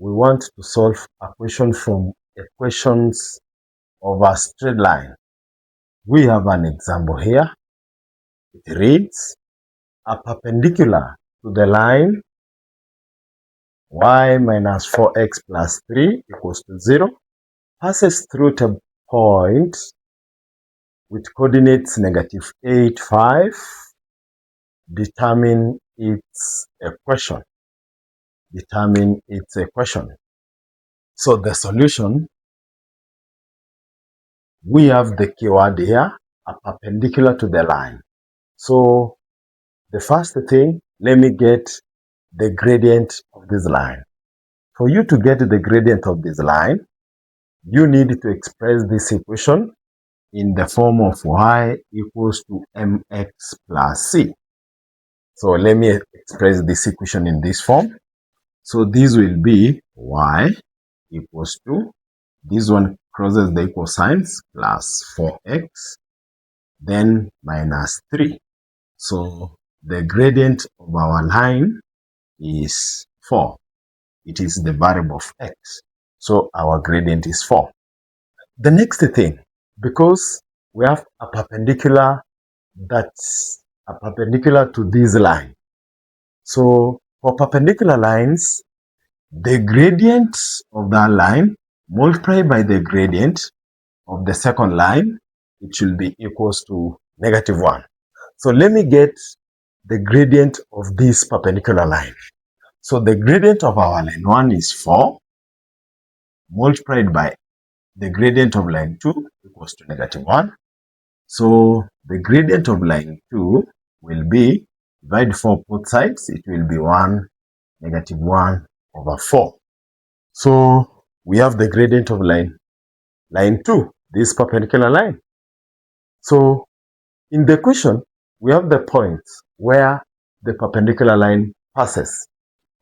we want to solve a question from equations of a straight line. We have an example here. It reads, a perpendicular to the line y minus 4x plus 3 equals to 0 passes through a point with coordinates negative 8, 5. Determine its equation. Determine its equation. So the solution, we have the keyword here, a perpendicular to the line. So the first thing, let me get the gradient of this line. For you to get the gradient of this line, you need to express this equation in the form of y equals to mx plus c. So let me express this equation in this form. So this will be y equals to, this one crosses the equal signs, plus 4x, then minus 3. So the gradient of our line is 4. It is the variable of x. So our gradient is 4. The next thing, because we have a perpendicular that's a perpendicular to this line. So for perpendicular lines, the gradient of that line multiplied by the gradient of the second line, it will be equals to negative 1. So let me get the gradient of this perpendicular line. So the gradient of our line 1 is 4 multiplied by the gradient of line 2 equals to negative 1. So the gradient of line 2 will be, divide 4 both sides, it will be 1 negative 1 over 4. So we have the gradient of line 2, this perpendicular line. So in the equation, we have the points where the perpendicular line passes,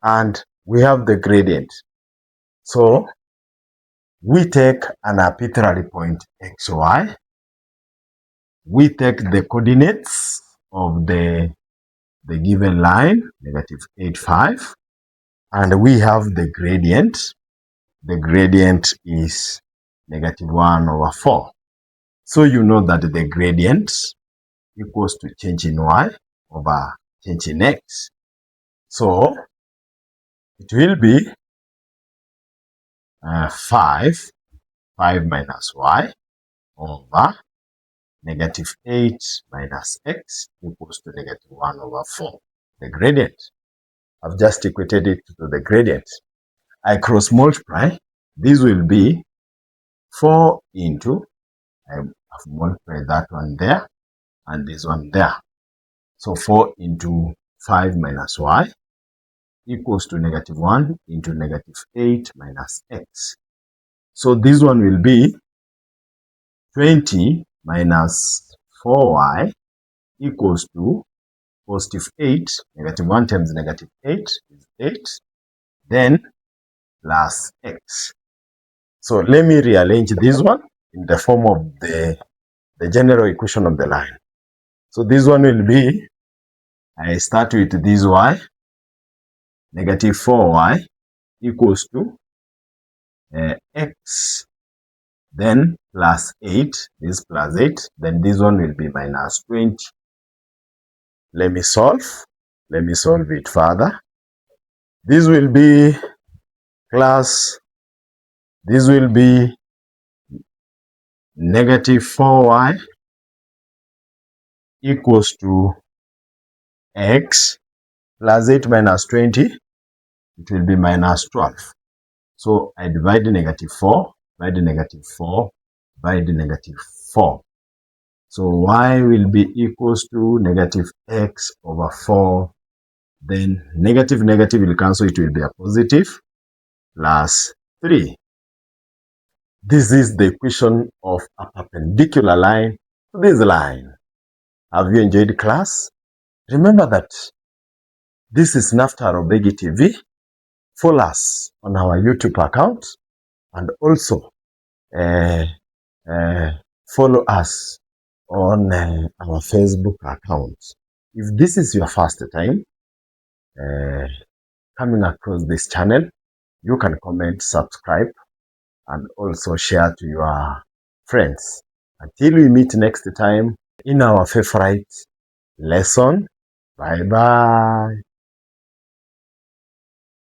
and we have the gradient. So we take an arbitrary point xy, we take the coordinates of the given line, negative 8, 5, and we have the gradient. The gradient is negative 1 over 4. So you know that the gradient equals to change in y over change in x. So it will be 5 minus y over negative 8 minus x equals to negative 1 over 4. The gradient. I've just equated it to the gradient. I cross multiply. This will be 4 into, I've multiplied that one there and this one there. So 4 into 5 minus y equals to negative 1 into negative 8 minus x. So this one will be 20 minus 4y equals to positive 8. Negative 1 times negative 8 is 8. Then plus x. So let me rearrange this one in the form of the general equation of the line. So this one will be, I start with this y, negative 4y equals to x, then plus 8, this plus 8, then this one will be minus 20. Let me solve it further. This will be plus, this will be negative 4y equals to x plus 8 minus 20, it will be minus 12. So I divide the negative 4 by the negative 4 by the negative 4. So y will be equals to negative x over 4. Then negative will cancel, it will be a positive, plus 3. This is the equation of a perpendicular line to this line. Have you enjoyed class? Remember that this is NAFTA Robegi TV. Follow us on our YouTube account and also follow us on our Facebook account. If this is your first time coming across this channel, You can comment, subscribe, and also share to your friends. Until we meet next time in our favorite lesson. Bye bye.